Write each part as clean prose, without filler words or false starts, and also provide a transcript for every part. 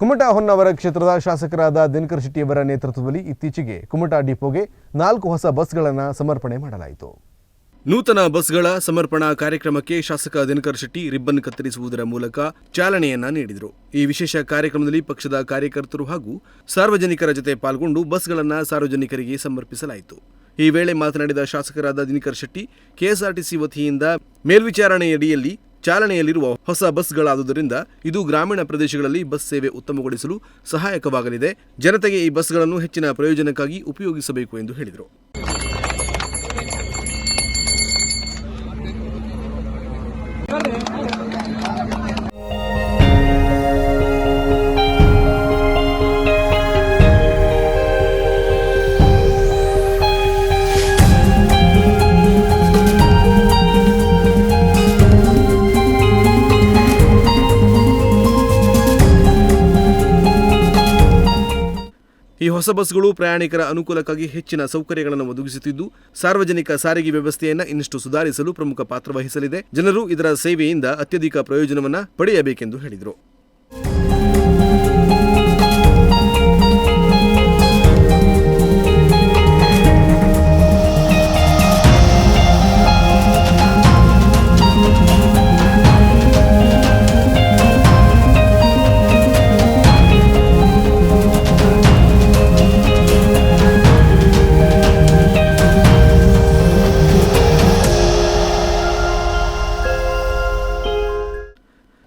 ಕುಮಟಾ ಹೊನ್ನಾವರ ಕ್ಷೇತ್ರದ ಶಾಸಕರಾದ ದಿನಕರ್ ಶೆಟ್ಟಿಯವರ ನೇತೃತ್ವದಲ್ಲಿ ಇತ್ತೀಚೆಗೆ ಕುಮಟಾ ಡಿಪೋಗೆ 4 ಹೊಸ ಬಸ್ಗಳನ್ನು ಸಮರ್ಪಣೆ ಮಾಡಲಾಯಿತು. ನೂತನ ಬಸ್ಗಳ ಸಮರ್ಪಣಾ ಕಾರ್ಯಕ್ರಮಕ್ಕೆ ಶಾಸಕ ದಿನಕರ್ ಶೆಟ್ಟಿ ರಿಬ್ಬನ್ ಕತ್ತರಿಸುವುದರ ಮೂಲಕ ಚಾಲನೆಯನ್ನ ನೀಡಿದರು. ಈ ವಿಶೇಷ ಕಾರ್ಯಕ್ರಮದಲ್ಲಿ ಪಕ್ಷದ ಕಾರ್ಯಕರ್ತರು ಹಾಗೂ ಸಾರ್ವಜನಿಕರ ಜೊತೆ ಪಾಲ್ಗೊಂಡು ಬಸ್ಗಳನ್ನು ಸಾರ್ವಜನಿಕರಿಗೆ ಸಮರ್ಪಿಸಲಾಯಿತು. ಈ ವೇಳೆ ಮಾತನಾಡಿದ ಶಾಸಕರಾದ ದಿನಕರ್ ಶೆಟ್ಟಿ, ಕೆಎಸ್ಆರ್ಟಿಸಿ ವತಿಯಿಂದ ಮೇಲ್ವಿಚಾರಣೆಯಡಿಯಲ್ಲಿ ಚಾಲನೆಯಲ್ಲಿರುವ ಹೊಸ ಬಸ್ಗಳಾದುದರಿಂದ ಇದು ಗ್ರಾಮೀಣ ಪ್ರದೇಶಗಳಲ್ಲಿ ಬಸ್ ಸೇವೆ ಉತ್ತಮಗೊಳಿಸಲು ಸಹಾಯಕವಾಗಲಿದೆ. ಜನತೆಗೆ ಈ ಬಸ್ಗಳನ್ನು ಹೆಚ್ಚಿನ ಪ್ರಯೋಜನಕ್ಕಾಗಿ ಉಪಯೋಗಿಸಬೇಕು ಎಂದು ಹೇಳಿದರು. ಈ ಹೊಸ ಬಸ್ಗಳು ಪ್ರಯಾಣಿಕರ ಅನುಕೂಲಕ್ಕಾಗಿ ಹೆಚ್ಚಿನ ಸೌಕರ್ಯಗಳನ್ನು ಒದಗಿಸುತ್ತಿದ್ದು, ಸಾರ್ವಜನಿಕ ಸಾರಿಗೆ ವ್ಯವಸ್ಥೆಯನ್ನು ಇನ್ನಷ್ಟು ಸುಧಾರಿಸಲು ಪ್ರಮುಖ ಪಾತ್ರ ವಹಿಸಲಿದೆ. ಜನರು ಇದರ ಸೇವೆಯಿಂದ ಅತ್ಯಧಿಕ ಪ್ರಯೋಜನವನ್ನು ಪಡೆಯಬೇಕೆಂದು ಹೇಳಿದರು.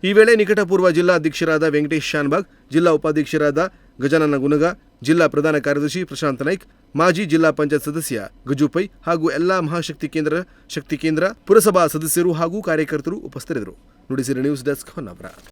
ಈ ವೇಳೆ ನಿಕಟಪೂರ್ವ ಜಿಲ್ಲಾ ಅಧ್ಯಕ್ಷರಾದ ವೆಂಕಟೇಶ್ ಶಾನ್ಭಾಗ್, ಜಿಲ್ಲಾ ಉಪಾಧ್ಯಕ್ಷರಾದ ಗಜಾನನ ಗುನಗ, ಜಿಲ್ಲಾ ಪ್ರಧಾನ ಕಾರ್ಯದರ್ಶಿ ಪ್ರಶಾಂತ್ ನಾಯ್ಕ್, ಮಾಜಿ ಜಿಲ್ಲಾ ಪಂಚಾಯತ್ ಸದಸ್ಯ ಗಜುಪೈ ಹಾಗೂ ಎಲ್ಲಾ ಮಹಾಶಕ್ತಿ ಶಕ್ತಿ ಕೇಂದ್ರ ಪುರಸಭಾ ಸದಸ್ಯರು ಹಾಗೂ ಕಾರ್ಯಕರ್ತರು ಉಪಸ್ಥಿತರಿದ್ದರು. Nudisiri news desk Honnavar.